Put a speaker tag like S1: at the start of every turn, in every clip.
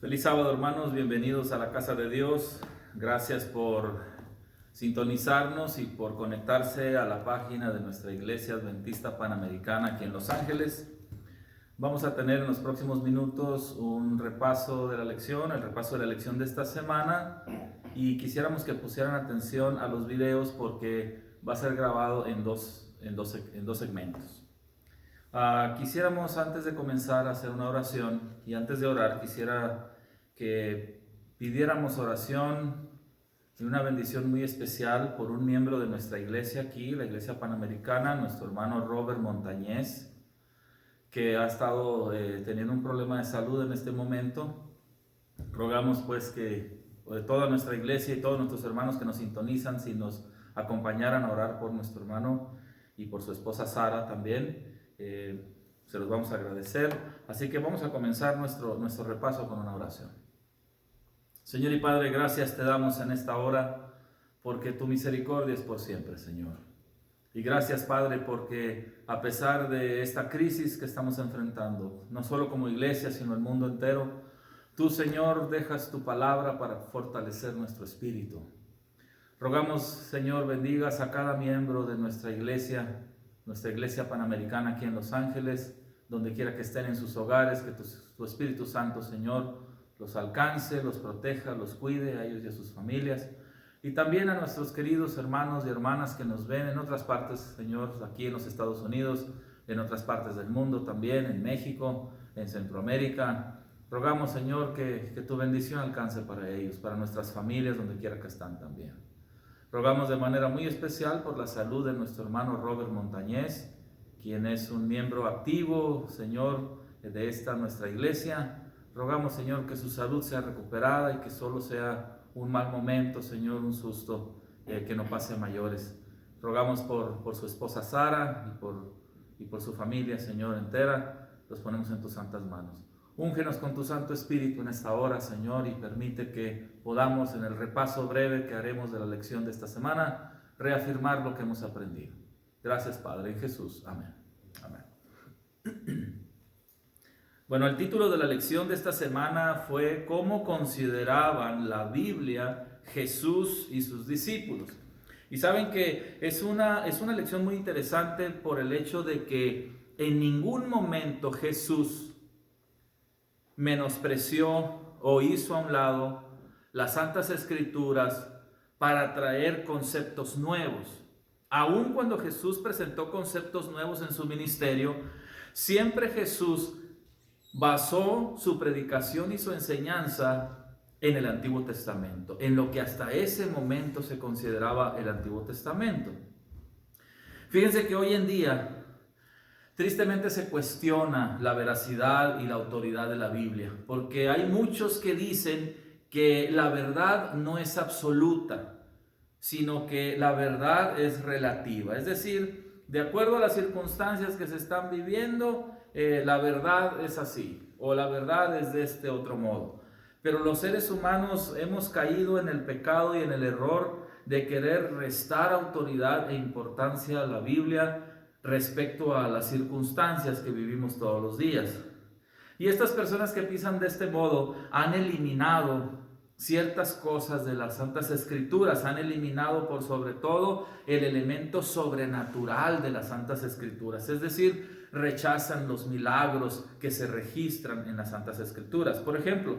S1: Feliz sábado, hermanos, bienvenidos a la casa de Dios. Gracias por sintonizarnos y por conectarse a la página de nuestra Iglesia Adventista Panamericana aquí en Los Ángeles. Vamos a tener en los próximos minutos un repaso de la lección, el repaso de la lección de esta semana, y quisiéramos que pusieran atención a los videos porque va a ser grabado en dos segmentos. Quisiéramos antes de comenzar a hacer una oración, y antes de orar quisiera que pidiéramos oración y una bendición muy especial por un miembro de nuestra iglesia aquí, la Iglesia Panamericana, nuestro hermano Robert Montañez, que ha estado teniendo un problema de salud en este momento. Rogamos pues que toda nuestra iglesia y todos nuestros hermanos que nos sintonizan, si nos acompañaran a orar por nuestro hermano y por su esposa Sara también, se los vamos a agradecer. Así que vamos a comenzar nuestro repaso con una oración. Señor y Padre, gracias te damos en esta hora porque tu misericordia es por siempre, Señor. Y gracias, Padre, porque a pesar de esta crisis que estamos enfrentando, no solo como iglesia, sino el mundo entero, tú, Señor, dejas tu palabra para fortalecer nuestro espíritu. Rogamos, Señor, bendigas a cada miembro de nuestra iglesia Panamericana aquí en Los Ángeles, donde quiera que estén en sus hogares, que tu Espíritu Santo, Señor, los alcance, los proteja, los cuide a ellos y a sus familias. Y también a nuestros queridos hermanos y hermanas que nos ven en otras partes, Señor, aquí en los Estados Unidos, en otras partes del mundo también, en México, en Centroamérica. Rogamos, Señor, que tu bendición alcance para ellos, para nuestras familias, donde quiera que están también. Rogamos de manera muy especial por la salud de nuestro hermano Robert Montañez, quien es un miembro activo, Señor, de nuestra iglesia. Rogamos, Señor, que su salud sea recuperada y que solo sea un mal momento, Señor, un susto, que no pase a mayores. Rogamos por su esposa Sara y por su familia, Señor, entera. Los ponemos en tus santas manos. Úngenos con tu Santo Espíritu en esta hora, Señor, y permite que podamos, en el repaso breve que haremos de la lección de esta semana, reafirmar lo que hemos aprendido. Gracias, Padre, en Jesús. Amén. Amén. Bueno, el título de la lección de esta semana fue ¿Cómo consideraban la Biblia Jesús y sus discípulos? Y saben que es una lección muy interesante por el hecho de que en ningún momento Jesús menospreció o hizo a un lado las Santas Escrituras para traer conceptos nuevos. Aun cuando Jesús presentó conceptos nuevos en su ministerio, siempre Jesús basó su predicación y su enseñanza en el Antiguo Testamento, en lo que hasta ese momento se consideraba el Antiguo Testamento. Fíjense que hoy en día, tristemente se cuestiona la veracidad y la autoridad de la Biblia, porque hay muchos que dicen que la verdad no es absoluta, sino que la verdad es relativa. Es decir, de acuerdo a las circunstancias que se están viviendo, la verdad es así, o la verdad es de este otro modo. Pero los seres humanos hemos caído en el pecado y en el error de querer restar autoridad e importancia a la Biblia respecto a las circunstancias que vivimos todos los días. Y estas personas que piensan de este modo han eliminado ciertas cosas de las Santas Escrituras, han eliminado por sobre todo el elemento sobrenatural de las Santas Escrituras, es decir, rechazan los milagros que se registran en las Santas Escrituras. Por ejemplo,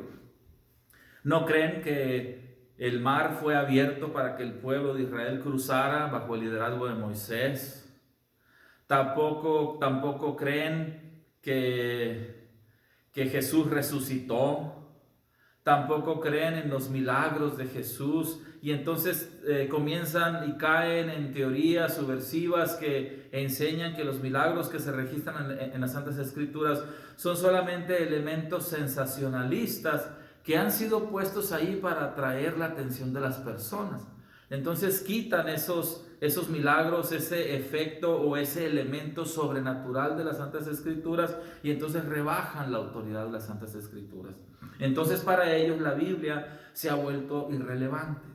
S1: no creen que el mar fue abierto para que el pueblo de Israel cruzara bajo el liderazgo de Moisés. Tampoco creen que Jesús resucitó. Tampoco creen en los milagros de Jesús, y entonces comienzan y caen en teorías subversivas que enseñan que los milagros que se registran en las Santas Escrituras son solamente elementos sensacionalistas que han sido puestos ahí para atraer la atención de las personas. Entonces quitan esos milagros, ese efecto o ese elemento sobrenatural de las Santas Escrituras, y entonces rebajan la autoridad de las Santas Escrituras. Entonces para ellos la Biblia se ha vuelto irrelevante.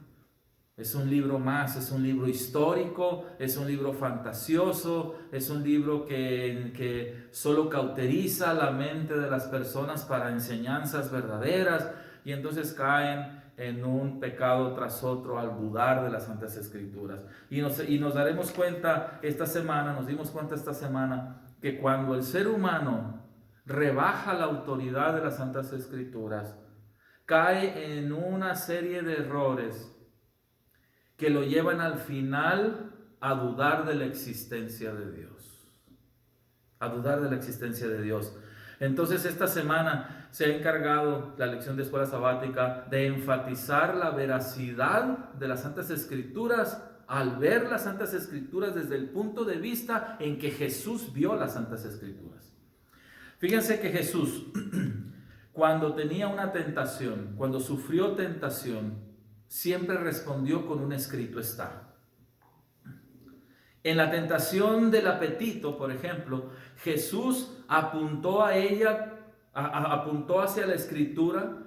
S1: Es un libro más, es un libro histórico, es un libro fantasioso, es un libro que solo cauteriza la mente de las personas para enseñanzas verdaderas, y entonces caen en un pecado tras otro al dudar de las Santas Escrituras. Y nos daremos cuenta esta semana, nos dimos cuenta esta semana, que cuando el ser humano rebaja la autoridad de las Santas Escrituras, cae en una serie de errores que lo llevan al final a dudar de la existencia de Dios. A dudar de la existencia de Dios. Entonces esta semana se ha encargado la lección de escuela sabática de enfatizar la veracidad de las Santas Escrituras al ver las Santas Escrituras desde el punto de vista en que Jesús vio las Santas Escrituras. Fíjense que Jesús, cuando tenía una tentación, cuando sufrió tentación, siempre respondió con un escrito está. En la tentación del apetito, por ejemplo, Jesús apuntó a ella, apuntó hacia la Escritura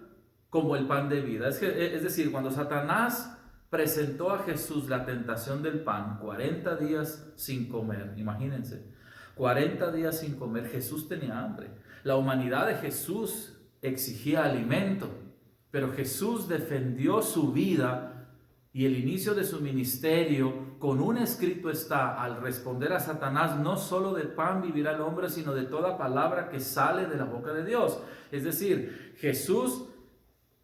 S1: como el pan de vida. Es decir, cuando Satanás presentó a Jesús la tentación del pan, 40 días sin comer, imagínense, 40 días sin comer, Jesús tenía hambre. La humanidad de Jesús exigía alimento, pero Jesús defendió su vida y el inicio de su ministerio con un escrito está, al responder a Satanás: no solo de pan vivirá el hombre, sino de toda palabra que sale de la boca de Dios. Es decir, Jesús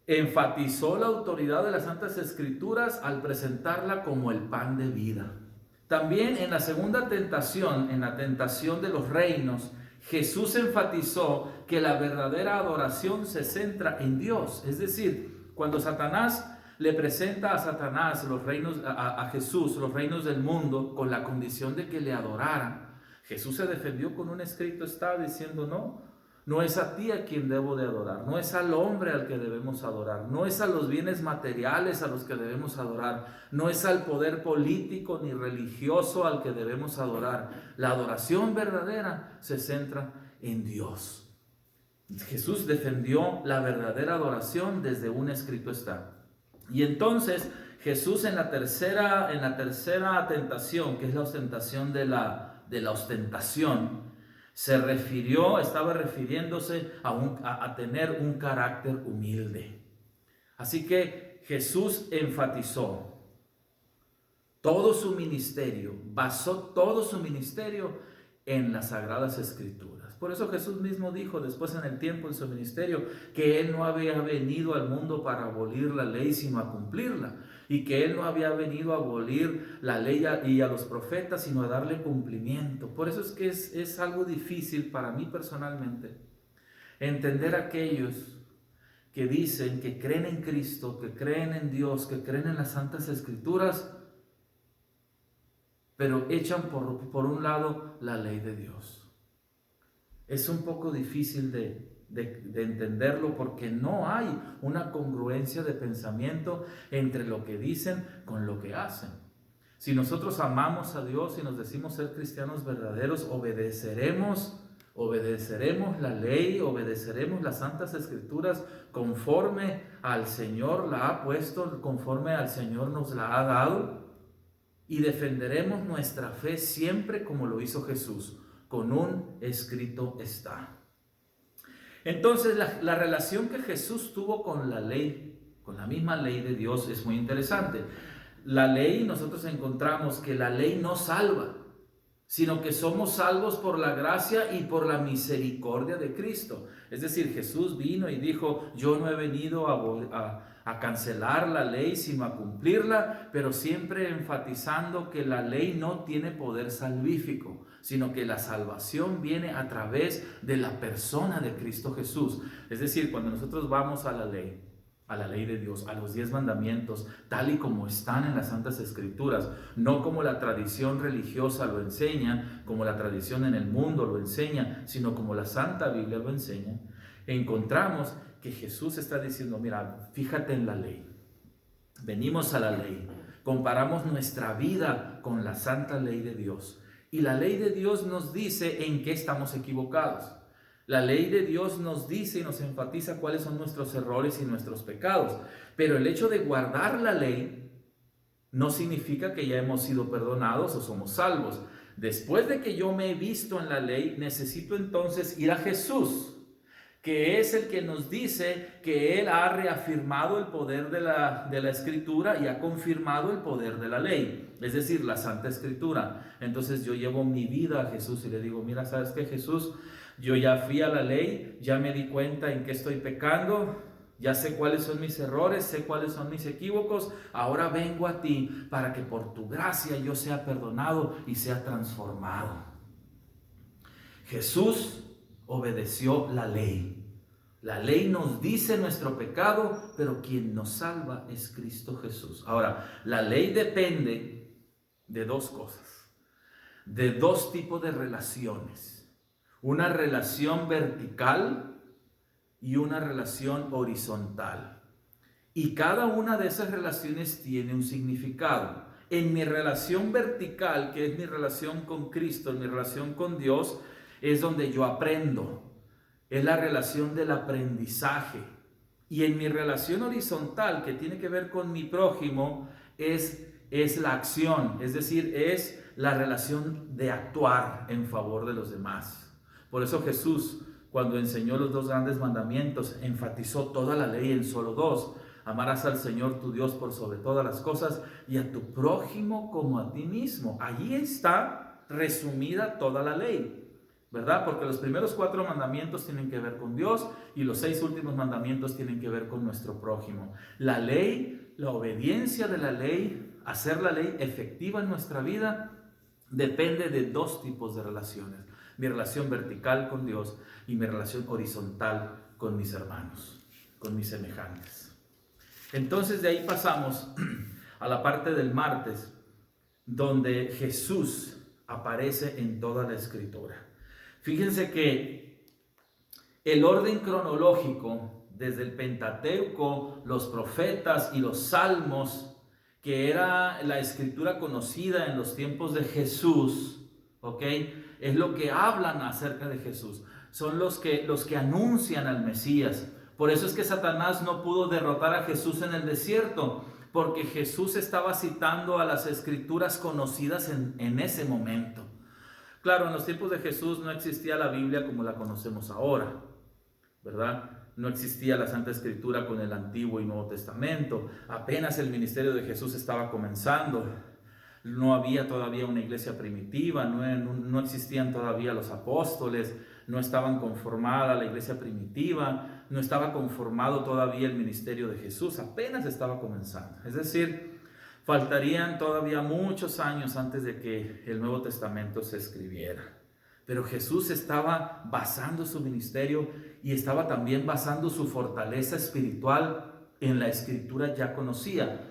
S1: enfatizó la autoridad de las Santas Escrituras al presentarla como el pan de vida. También en la segunda tentación, en la tentación de los reinos, Jesús enfatizó que la verdadera adoración se centra en Dios. Es decir, cuando Satanás le presenta a Jesús los reinos del mundo con la condición de que le adoraran, Jesús se defendió con un escrito está diciendo: no es a ti a quien debo de adorar, no es al hombre al que debemos adorar, no es a los bienes materiales a los que debemos adorar, no es al poder político ni religioso al que debemos adorar. La adoración verdadera se centra en Dios. Jesús defendió la verdadera adoración desde un escrito está. Y entonces Jesús en la tercera tentación, que es la ostentación de la ostentación, estaba refiriéndose a tener un carácter humilde. Así que Jesús enfatizó todo su ministerio, basó todo su ministerio en las Sagradas Escrituras. Por eso Jesús mismo dijo después en el tiempo de su ministerio que Él no había venido al mundo para abolir la ley, sino a cumplirla. Y que Él no había venido a abolir la ley y a los profetas, sino a darle cumplimiento. Por eso es que es algo difícil para mí personalmente entender a aquellos que dicen que creen en Cristo, que creen en Dios, que creen en las Santas Escrituras, pero echan por un lado la ley de Dios. Es un poco difícil de entenderlo porque no hay una congruencia de pensamiento entre lo que dicen con lo que hacen. Si nosotros amamos a Dios y nos decimos ser cristianos verdaderos, obedeceremos la ley, obedeceremos las Santas Escrituras conforme al Señor la ha puesto, conforme al Señor nos la ha dado, y defenderemos nuestra fe siempre como lo hizo Jesús, con un escrito está. Entonces la relación que Jesús tuvo con la ley, con la misma ley de Dios, es muy interesante. La ley, nosotros encontramos que la ley no salva, sino que somos salvos por la gracia y por la misericordia de Cristo. Es decir, Jesús vino y dijo: yo no he venido a cancelar la ley, sino a cumplirla, pero siempre enfatizando que la ley no tiene poder salvífico, sino que la salvación viene a través de la persona de Cristo Jesús. Es decir, cuando nosotros vamos a la ley de Dios, a los 10 mandamientos, tal y como están en las Santas Escrituras, no como la tradición religiosa lo enseña, como la tradición en el mundo lo enseña, sino como la Santa Biblia lo enseña, encontramos que Jesús está diciendo: mira, fíjate en la ley. Venimos a la ley, comparamos nuestra vida con la santa ley de Dios, y la ley de Dios nos dice en qué estamos equivocados. La ley de Dios nos dice y nos enfatiza cuáles son nuestros errores y nuestros pecados. Pero el hecho de guardar la ley no significa que ya hemos sido perdonados o somos salvos. Después de que yo me he visto en la ley, necesito entonces ir a Jesús, que es el que nos dice que Él ha reafirmado el poder de la Escritura y ha confirmado el poder de la ley, es decir, la Santa Escritura. Entonces yo llevo mi vida a Jesús y le digo, mira, ¿sabes qué, Jesús? Yo ya fui a la ley, ya me di cuenta en qué estoy pecando, ya sé cuáles son mis errores, sé cuáles son mis equívocos. Ahora vengo a ti para que por tu gracia yo sea perdonado y sea transformado. Jesús obedeció la ley. La ley nos dice nuestro pecado, pero quien nos salva es Cristo Jesús. Ahora, la ley depende de dos cosas, de dos tipos de relaciones. Una relación vertical y una relación horizontal. Y cada una de esas relaciones tiene un significado. En mi relación vertical, que es mi relación con Cristo, en mi relación con Dios, es donde yo aprendo. Es la relación del aprendizaje. Y en mi relación horizontal, que tiene que ver con mi prójimo, es la acción. Es decir, es la relación de actuar en favor de los demás. Por eso Jesús, cuando enseñó los dos grandes mandamientos, enfatizó toda la ley en solo dos. Amarás al Señor tu Dios por sobre todas las cosas y a tu prójimo como a ti mismo. Allí está resumida toda la ley, ¿verdad? Porque los primeros 4 mandamientos tienen que ver con Dios y los 6 últimos mandamientos tienen que ver con nuestro prójimo. La ley, la obediencia de la ley, hacer la ley efectiva en nuestra vida, depende de dos tipos de relaciones. Mi relación vertical con Dios y mi relación horizontal con mis hermanos, con mis semejantes. Entonces de ahí pasamos a la parte del martes, donde Jesús aparece en toda la Escritura. Fíjense que el orden cronológico, desde el Pentateuco, los profetas y los salmos, que era la escritura conocida en los tiempos de Jesús, ¿ok? Es lo que hablan acerca de Jesús. Son los que anuncian al Mesías. Por eso es que Satanás no pudo derrotar a Jesús en el desierto, porque Jesús estaba citando a las escrituras conocidas en ese momento. Claro, en los tiempos de Jesús no existía la Biblia como la conocemos ahora, ¿verdad? No existía la Santa Escritura con el Antiguo y Nuevo Testamento. Apenas el ministerio de Jesús estaba comenzando. No había todavía una iglesia primitiva, no existían todavía los apóstoles, no estaban conformada la iglesia primitiva, no estaba conformado todavía el ministerio de Jesús, apenas estaba comenzando. Es decir, faltarían todavía muchos años antes de que el Nuevo Testamento se escribiera. Pero Jesús estaba basando su ministerio y estaba también basando su fortaleza espiritual en la escritura ya conocida,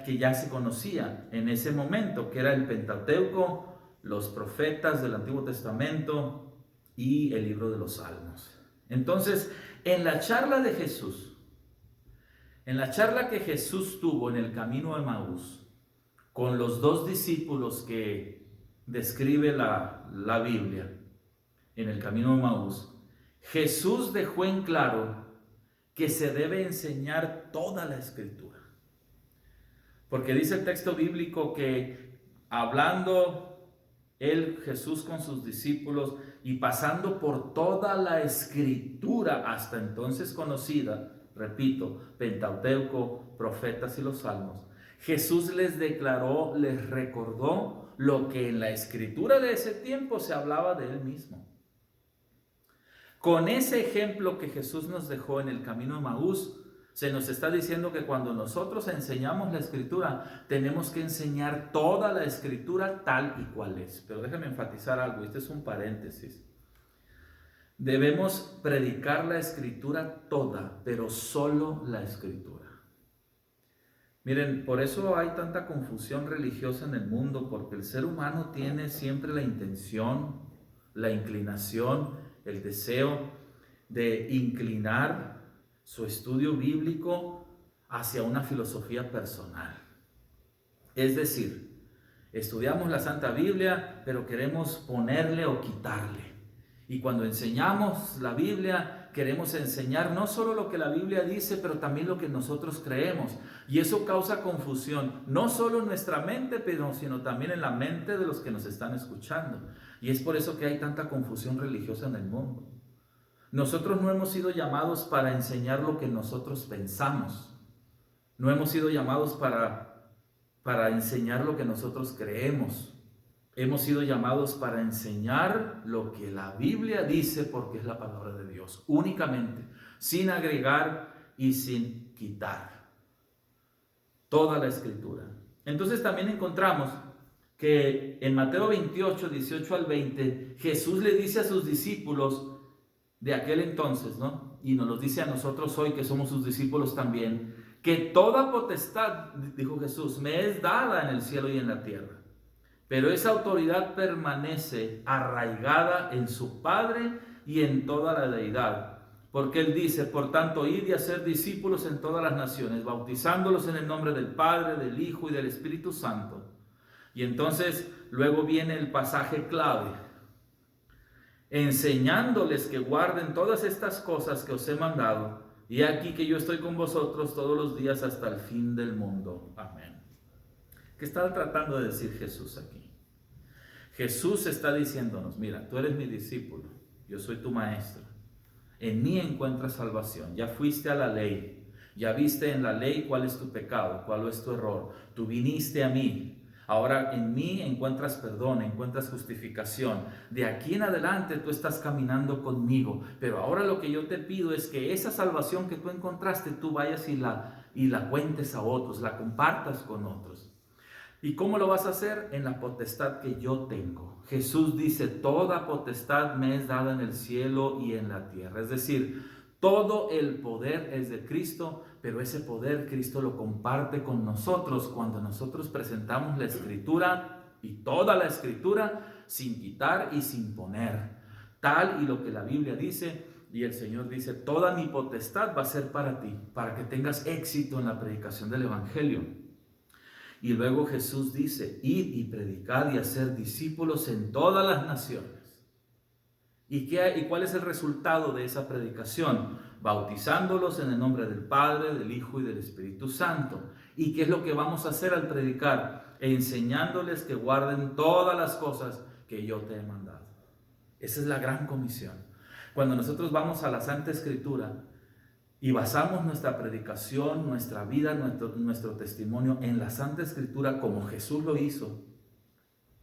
S1: que ya se conocía en ese momento, que era el Pentateuco, los profetas del Antiguo Testamento y el libro de los Salmos. Entonces, en la charla de Jesús, en la charla que Jesús tuvo en el camino a Emaús, con los 2 discípulos que describe la Biblia, en el camino a Emaús, Jesús dejó en claro que se debe enseñar toda la Escritura. Porque dice el texto bíblico que hablando Jesús con sus discípulos y pasando por toda la Escritura hasta entonces conocida, repito, Pentateuco, profetas y los Salmos, Jesús les declaró, les recordó lo que en la Escritura de ese tiempo se hablaba de Él mismo. Con ese ejemplo que Jesús nos dejó en el camino de Emaús, se nos está diciendo que cuando nosotros enseñamos la Escritura, tenemos que enseñar toda la Escritura tal y cual es. Pero déjame enfatizar algo, este es un paréntesis. Debemos predicar la Escritura toda, pero solo la Escritura. Miren, por eso hay tanta confusión religiosa en el mundo, porque el ser humano tiene siempre la intención, la inclinación, el deseo de inclinar su estudio bíblico hacia una filosofía personal. Es decir, estudiamos la Santa Biblia, pero queremos ponerle o quitarle. Y cuando enseñamos la Biblia, queremos enseñar no solo lo que la Biblia dice, pero también lo que nosotros creemos. Y eso causa confusión, no solo en nuestra mente, sino también en la mente de los que nos están escuchando. Y es por eso que hay tanta confusión religiosa en el mundo. Nosotros no hemos sido llamados para enseñar lo que nosotros pensamos. No hemos sido llamados para enseñar lo que nosotros creemos. Hemos sido llamados para enseñar lo que la Biblia dice, porque es la palabra de Dios, únicamente, sin agregar y sin quitar. Toda la Escritura. Entonces también encontramos que en Mateo 28, 18 al 20, Jesús le dice a sus discípulos de aquel entonces, ¿no? Y nos lo dice a nosotros hoy que somos sus discípulos también, que toda potestad, dijo Jesús, me es dada en el cielo y en la tierra. Pero esa autoridad permanece arraigada en su Padre y en toda la deidad. Porque Él dice, por tanto, id y hacer discípulos en todas las naciones, bautizándolos en el nombre del Padre, del Hijo y del Espíritu Santo. Y entonces luego viene el pasaje clave, enseñándoles que guarden todas estas cosas que os he mandado. Y aquí que yo estoy con vosotros todos los días hasta el fin del mundo. Amén. ¿Qué está tratando de decir Jesús aquí? Jesús está diciéndonos, mira, tú eres mi discípulo, yo soy tu maestro. En mí encuentras salvación. Ya fuiste a la ley, ya viste en la ley cuál es tu pecado, cuál es tu error. Tú viniste a mí. Ahora en mí encuentras perdón, encuentras justificación. De aquí en adelante tú estás caminando conmigo. Pero ahora lo que yo te pido es que esa salvación que tú encontraste, tú vayas y la cuentes a otros, la compartas con otros. ¿Y cómo lo vas a hacer? En la potestad que yo tengo. Jesús dice, toda potestad me es dada en el cielo y en la tierra. Es decir, todo el poder es de Cristo, pero ese poder Cristo lo comparte con nosotros cuando nosotros presentamos la Escritura y toda la Escritura sin quitar y sin poner. Tal y lo que la Biblia dice, y el Señor dice, toda mi potestad va a ser para ti, para que tengas éxito en la predicación del Evangelio. Y luego Jesús dice, id y predicad y hacer discípulos en todas las naciones. ¿Y cuál es el resultado de esa predicación? Bautizándolos en el nombre del Padre, del Hijo y del Espíritu Santo. ¿Y qué es lo que vamos a hacer al predicar? Enseñándoles que guarden todas las cosas que yo te he mandado. Esa es la gran comisión. Cuando nosotros vamos a la Santa Escritura y basamos nuestra predicación, nuestra vida, nuestro testimonio en la Santa Escritura como Jesús lo hizo,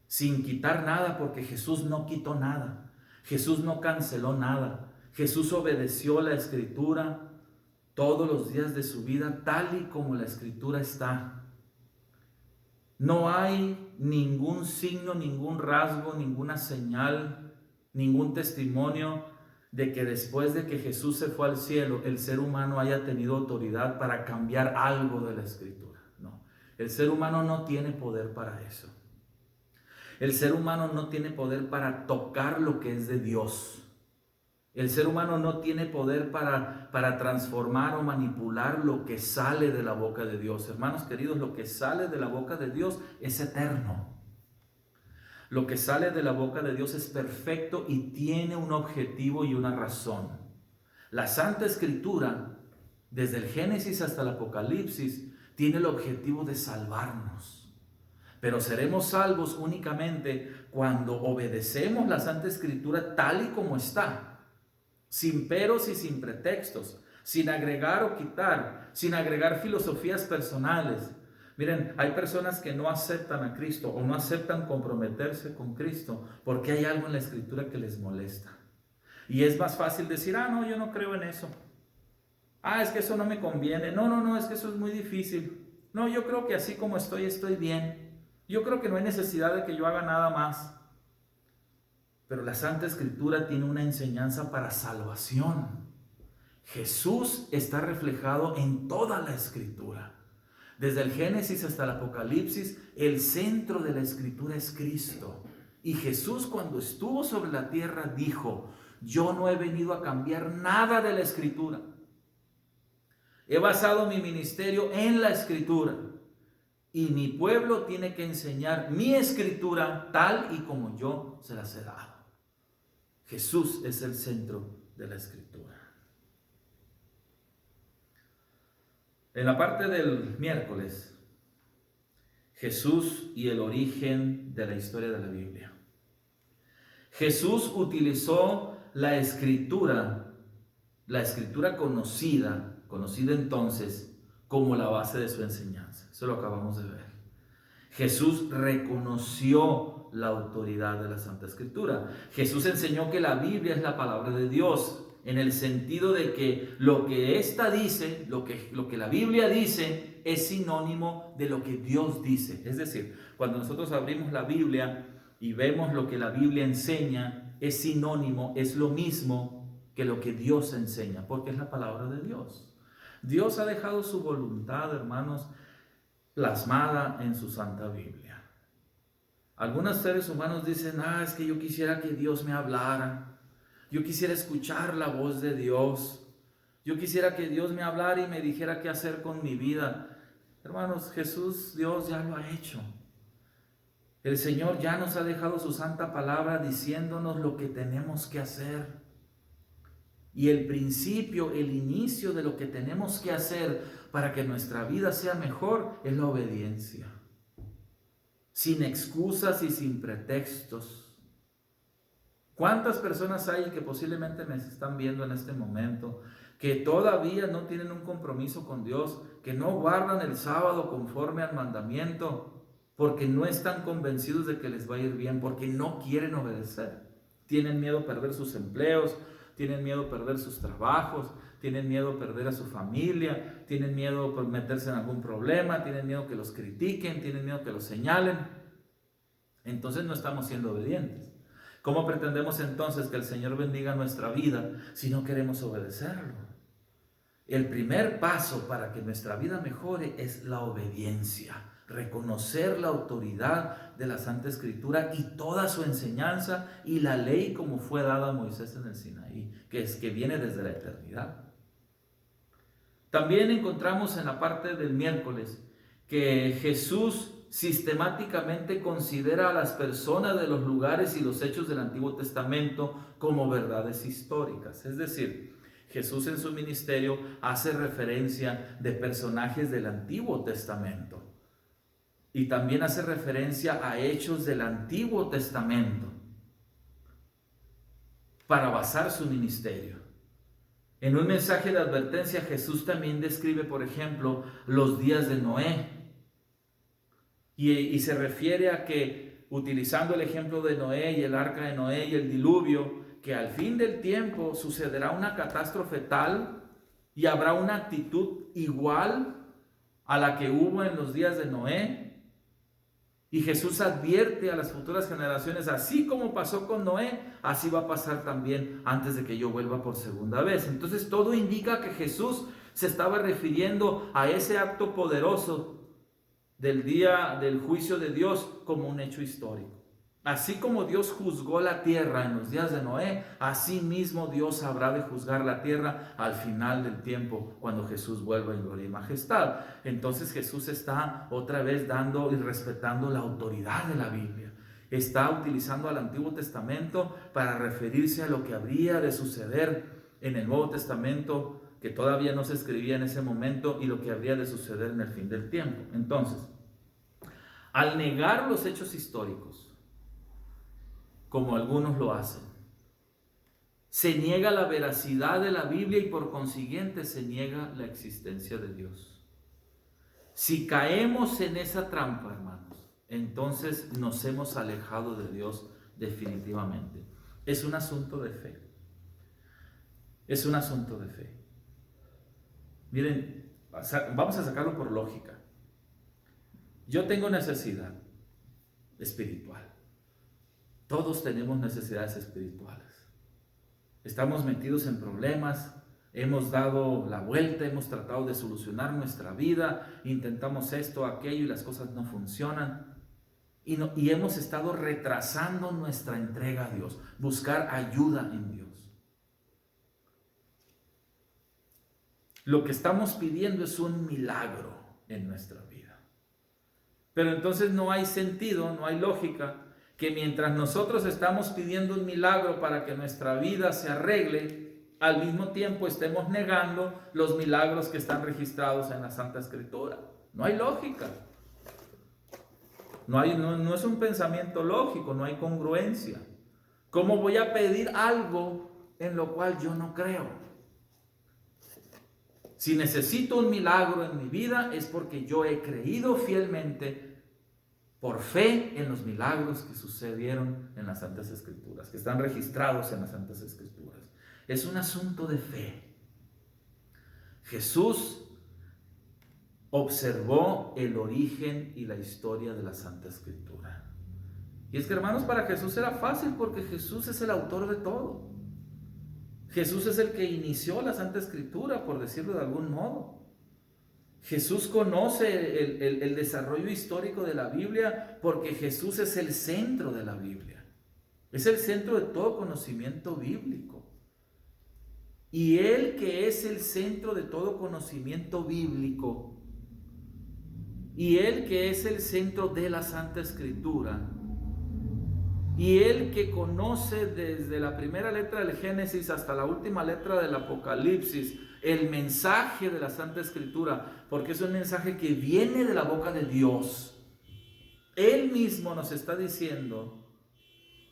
S1: sin quitar nada, porque Jesús no quitó nada, Jesús no canceló nada, Jesús obedeció la Escritura todos los días de su vida tal y como la Escritura está. No hay ningún signo, ningún rasgo, ninguna señal, ningún testimonio de que después de que Jesús se fue al cielo, el ser humano haya tenido autoridad para cambiar algo de la Escritura. No, el ser humano no tiene poder para eso. El ser humano no tiene poder para tocar lo que es de Dios. El ser humano no tiene poder para transformar o manipular lo que sale de la boca de Dios. Hermanos queridos, lo que sale de la boca de Dios es eterno. Lo que sale de la boca de Dios es perfecto y tiene un objetivo y una razón. La Santa Escritura, desde el Génesis hasta el Apocalipsis, tiene el objetivo de salvarnos. Pero seremos salvos únicamente cuando obedecemos la Santa Escritura tal y como está, sin peros y sin pretextos, sin agregar o quitar, sin agregar filosofías personales. Miren, hay personas que no aceptan a Cristo o no aceptan comprometerse con Cristo porque hay algo en la Escritura que les molesta. Y es más fácil decir, no, yo no creo en eso. Es que eso no me conviene. No, es que eso es muy difícil. No, yo creo que así como estoy bien. Yo creo que no hay necesidad de que yo haga nada más. Pero la Santa Escritura tiene una enseñanza para salvación. Jesús está reflejado en toda la Escritura. Desde el Génesis hasta el Apocalipsis, el centro de la Escritura es Cristo. Y Jesús, cuando estuvo sobre la tierra, dijo, yo no he venido a cambiar nada de la Escritura. He basado mi ministerio en la Escritura. Y mi pueblo tiene que enseñar mi Escritura tal y como yo se las he dado. Jesús es el centro de la Escritura. En la parte del miércoles, Jesús y el origen de la historia de la Biblia. Jesús utilizó la escritura conocida entonces como la base de su enseñanza. Eso lo acabamos de ver. Jesús reconoció la autoridad de la Santa Escritura. Jesús enseñó que la Biblia es la palabra de Dios, en el sentido de que lo que ésta dice, lo que la Biblia dice, es sinónimo de lo que Dios dice. Es decir, cuando nosotros abrimos la Biblia y vemos lo que la Biblia enseña, es sinónimo, es lo mismo que lo que Dios enseña, porque es la palabra de Dios. Dios ha dejado su voluntad, hermanos, plasmada en su Santa Biblia. Algunos seres humanos dicen, es que yo quisiera que Dios me hablara. Yo quisiera escuchar la voz de Dios. Yo quisiera que Dios me hablara y me dijera qué hacer con mi vida. Hermanos, Jesús, Dios ya lo ha hecho. El Señor ya nos ha dejado su santa palabra diciéndonos lo que tenemos que hacer. Y el principio, el inicio de lo que tenemos que hacer para que nuestra vida sea mejor es la obediencia. Sin excusas y sin pretextos. ¿Cuántas personas hay que posiblemente me están viendo en este momento que todavía no tienen un compromiso con Dios, que no guardan el sábado conforme al mandamiento, porque no están convencidos de que les va a ir bien, porque no quieren obedecer? Tienen miedo a perder sus empleos, tienen miedo a perder sus trabajos, tienen miedo a perder a su familia, tienen miedo a meterse en algún problema, tienen miedo que los critiquen, tienen miedo que los señalen. Entonces no estamos siendo obedientes. ¿Cómo pretendemos entonces que el Señor bendiga nuestra vida si no queremos obedecerlo? El primer paso para que nuestra vida mejore es la obediencia. Reconocer la autoridad de la Santa Escritura y toda su enseñanza y la ley como fue dada a Moisés en el Sinaí, que viene desde la eternidad. También encontramos en la parte del miércoles que Jesús sistemáticamente considera a las personas de los lugares y los hechos del Antiguo Testamento como verdades históricas. Es decir, Jesús en su ministerio hace referencia de personajes del Antiguo Testamento y también hace referencia a hechos del Antiguo Testamento para basar su ministerio. En un mensaje de advertencia, Jesús también describe, por ejemplo, los días de Noé. Y se refiere a que, utilizando el ejemplo de Noé y el arca de Noé y el diluvio, que al fin del tiempo sucederá una catástrofe tal y habrá una actitud igual a la que hubo en los días de Noé. Y Jesús advierte a las futuras generaciones, así como pasó con Noé, así va a pasar también antes de que yo vuelva por segunda vez. Entonces todo indica que Jesús se estaba refiriendo a ese acto poderoso del día del juicio de Dios como un hecho histórico. Así como Dios juzgó la tierra en los días de Noé, así mismo Dios habrá de juzgar la tierra al final del tiempo, cuando Jesús vuelva en gloria y majestad. Entonces Jesús está otra vez dando y respetando la autoridad de la Biblia. Está utilizando al Antiguo Testamento para referirse a lo que habría de suceder en el Nuevo Testamento, que todavía no se escribía en ese momento, y lo que habría de suceder en el fin del tiempo. Entonces, al negar los hechos históricos, como algunos lo hacen, se niega la veracidad de la Biblia y por consiguiente se niega la existencia de Dios. Si caemos en esa trampa, hermanos, entonces nos hemos alejado de Dios definitivamente. Es un asunto de fe. Es un asunto de fe. Miren, vamos a sacarlo por lógica. Yo tengo necesidad espiritual. Todos tenemos necesidades espirituales. Estamos metidos en problemas, hemos dado la vuelta, hemos tratado de solucionar nuestra vida, intentamos esto, aquello y las cosas no funcionan. Y hemos estado retrasando nuestra entrega a Dios, buscar ayuda en Dios. Lo que estamos pidiendo es un milagro en nuestra vida. Pero entonces no hay sentido, no hay lógica, que mientras nosotros estamos pidiendo un milagro para que nuestra vida se arregle, al mismo tiempo estemos negando los milagros que están registrados en la Santa Escritura. No hay lógica. No es un pensamiento lógico, no hay congruencia. ¿Cómo voy a pedir algo en lo cual yo no creo? Si necesito un milagro en mi vida es porque yo he creído fielmente por fe en los milagros que sucedieron en las Santas Escrituras, que están registrados en las Santas Escrituras. Es un asunto de fe. Jesús observó el origen y la historia de la Santa Escritura. Y es que, hermanos, para Jesús era fácil porque Jesús es el autor de todo. Jesús es el que inició la Santa Escritura, por decirlo de algún modo. Jesús conoce el desarrollo histórico de la Biblia porque Jesús es el centro de la Biblia. Es el centro de todo conocimiento bíblico. Y Él, que es el centro de todo conocimiento bíblico, y Él que es el centro de la Santa Escritura, y Él que conoce desde la primera letra del Génesis hasta la última letra del Apocalipsis el mensaje de la Santa Escritura, porque es un mensaje que viene de la boca de Dios. Él mismo nos está diciendo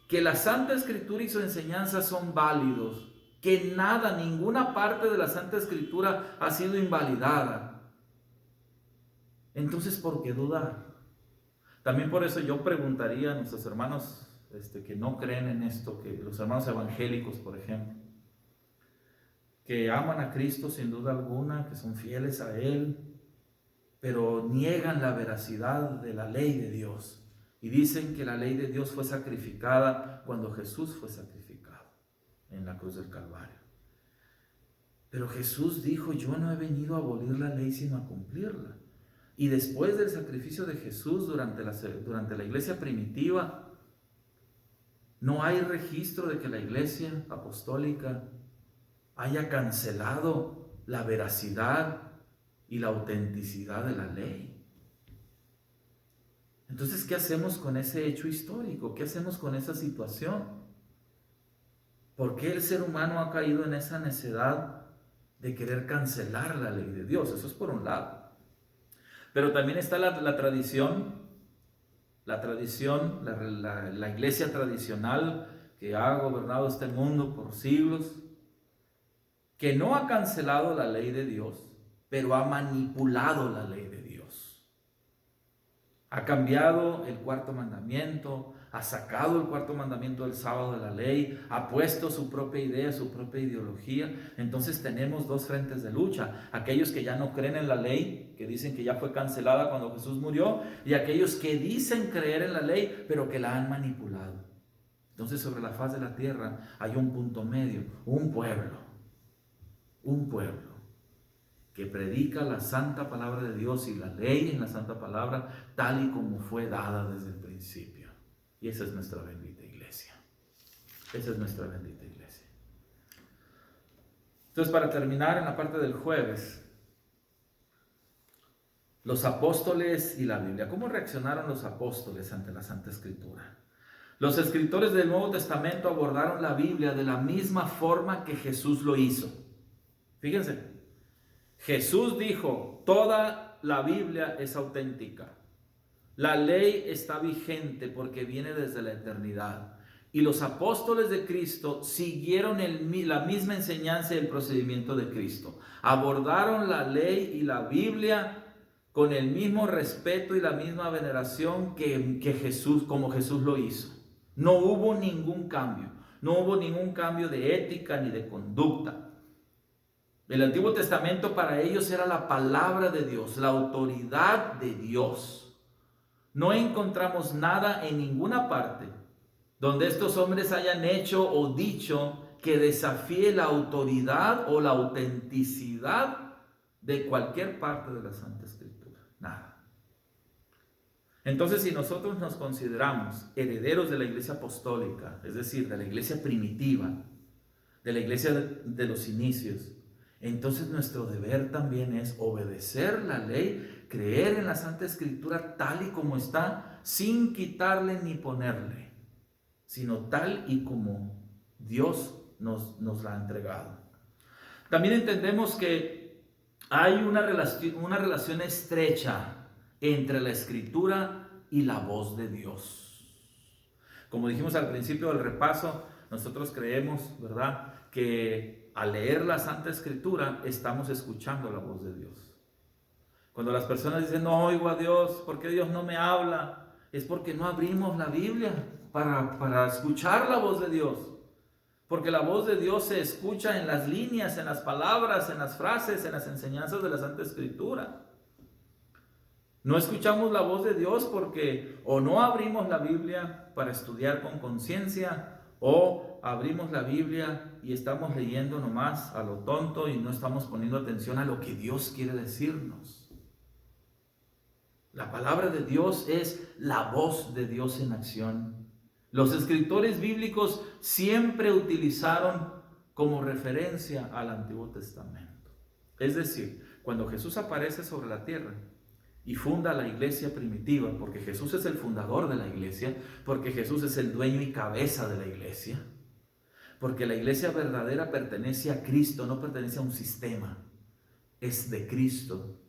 S1: que la Santa Escritura y su enseñanza son válidos, que nada, ninguna parte de la Santa Escritura ha sido invalidada. Entonces, ¿por qué dudar? También por eso yo preguntaría a nuestros hermanos que no creen en esto, que los hermanos evangélicos, por ejemplo, que aman a Cristo sin duda alguna, que son fieles a Él, pero niegan la veracidad de la ley de Dios y dicen que la ley de Dios fue sacrificada cuando Jesús fue sacrificado en la cruz del Calvario. Pero Jesús dijo: yo no he venido a abolir la ley sino a cumplirla. Y después del sacrificio de Jesús durante la iglesia primitiva, no hay registro de que la iglesia apostólica haya cancelado la veracidad y la autenticidad de la ley. Entonces, ¿qué hacemos con ese hecho histórico? ¿Qué hacemos con esa situación? ¿Por qué el ser humano ha caído en esa necedad de querer cancelar la ley de Dios? Eso es por un lado. Pero también está la tradición, la iglesia tradicional que ha gobernado este mundo por siglos, que no ha cancelado la ley de Dios, pero ha manipulado la ley de Dios. Ha cambiado el cuarto mandamiento, ha sacado el cuarto mandamiento del sábado de la ley, ha puesto su propia idea, su propia ideología. Entonces tenemos dos frentes de lucha: aquellos que ya no creen en la ley, que dicen que ya fue cancelada cuando Jesús murió, y aquellos que dicen creer en la ley, pero que la han manipulado. Entonces, sobre la faz de la tierra hay un punto medio, un pueblo que predica la santa palabra de Dios y la ley en la santa palabra tal y como fue dada desde el principio. Y esa es nuestra bendita iglesia. Esa es nuestra bendita iglesia. Entonces, para terminar en la parte del jueves, los apóstoles y la Biblia. ¿Cómo reaccionaron los apóstoles ante la Santa Escritura? Los escritores del Nuevo Testamento abordaron la Biblia de la misma forma que Jesús lo hizo. Fíjense, Jesús dijo: toda la Biblia es auténtica. La ley está vigente porque viene desde la eternidad. Y los apóstoles de Cristo siguieron la misma enseñanza y el procedimiento de Cristo. Abordaron la ley y la Biblia con el mismo respeto y la misma veneración que Jesús, como Jesús lo hizo. No hubo ningún cambio. No hubo ningún cambio de ética ni de conducta. El Antiguo Testamento para ellos era la palabra de Dios, la autoridad de Dios. No encontramos nada en ninguna parte donde estos hombres hayan hecho o dicho que desafíe la autoridad o la autenticidad de cualquier parte de la Santa Escritura. Nada. Entonces, si nosotros nos consideramos herederos de la iglesia apostólica, es decir, de la iglesia primitiva, de la iglesia de los inicios, entonces nuestro deber también es obedecer la ley, creer en la Santa Escritura tal y como está, sin quitarle ni ponerle, sino tal y como Dios nos la ha entregado. También entendemos que hay una relación estrecha entre la Escritura y la voz de Dios. Como dijimos al principio del repaso, nosotros creemos, ¿verdad?, que al leer la Santa Escritura estamos escuchando la voz de Dios. Cuando las personas dicen, no oigo a Dios, ¿por qué Dios no me habla? Es porque no abrimos la Biblia para escuchar la voz de Dios. Porque la voz de Dios se escucha en las líneas, en las palabras, en las frases, en las enseñanzas de la Santa Escritura. No escuchamos la voz de Dios porque o no abrimos la Biblia para estudiar con conciencia, o abrimos la Biblia y estamos leyendo nomás a lo tonto y no estamos poniendo atención a lo que Dios quiere decirnos. La palabra de Dios es la voz de Dios en acción. Los escritores bíblicos siempre utilizaron como referencia al Antiguo Testamento. Es decir, cuando Jesús aparece sobre la tierra y funda la iglesia primitiva, porque Jesús es el fundador de la iglesia, porque Jesús es el dueño y cabeza de la iglesia, porque la iglesia verdadera pertenece a Cristo, no pertenece a un sistema, es de Cristo.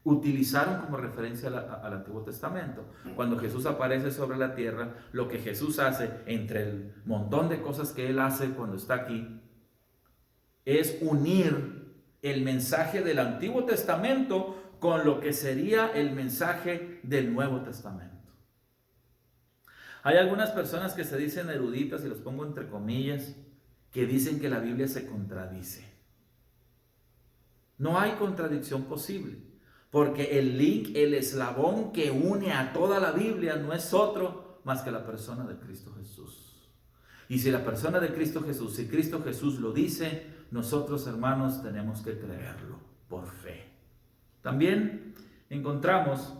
S1: Utilizaron como referencia al Antiguo Testamento. Cuando Jesús aparece sobre la tierra, lo que Jesús hace, entre el montón de cosas que Él hace cuando está aquí, es unir el mensaje del Antiguo Testamento con lo que sería el mensaje del Nuevo Testamento. Hay algunas personas que se dicen eruditas, y los pongo entre comillas, que dicen que la Biblia se contradice. No hay contradicción posible, porque el link, el eslabón que une a toda la Biblia no es otro más que la persona de Cristo Jesús. Y si la persona de Cristo Jesús, si Cristo Jesús lo dice, nosotros, hermanos, tenemos que creerlo por fe. También encontramos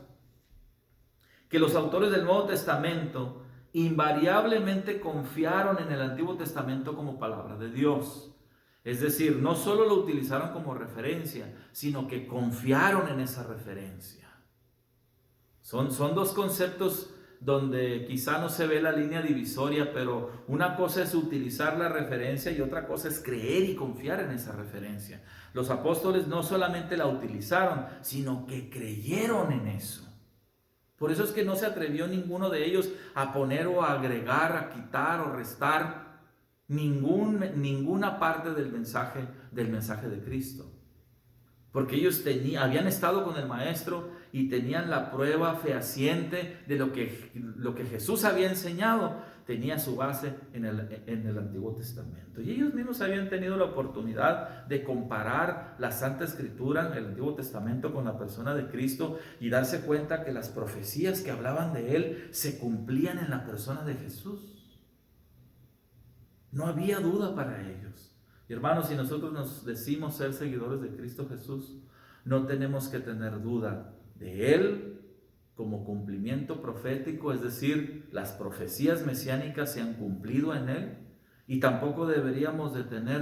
S1: que los autores del Nuevo Testamento invariablemente confiaron en el Antiguo Testamento como palabra de Dios. Es decir, no solo lo utilizaron como referencia, sino que confiaron en esa referencia. Son dos conceptos donde quizá no se ve la línea divisoria, pero una cosa es utilizar la referencia y otra cosa es creer y confiar en esa referencia. Los apóstoles no solamente la utilizaron, sino que creyeron en eso. Por eso es que no se atrevió ninguno de ellos a poner o a agregar, a quitar o restar ninguna parte del mensaje de Cristo. Porque ellos habían estado con el Maestro y tenían la prueba fehaciente de lo que Jesús había enseñado, tenía su base en el Antiguo Testamento. Y ellos mismos habían tenido la oportunidad de comparar la Santa Escritura, el Antiguo Testamento, con la persona de Cristo y darse cuenta que las profecías que hablaban de Él se cumplían en la persona de Jesús. No había duda para ellos. Y hermanos, si nosotros nos decimos ser seguidores de Cristo Jesús, no tenemos que tener duda de Él como cumplimiento profético, es decir, las profecías mesiánicas se han cumplido en Él, y tampoco deberíamos de tener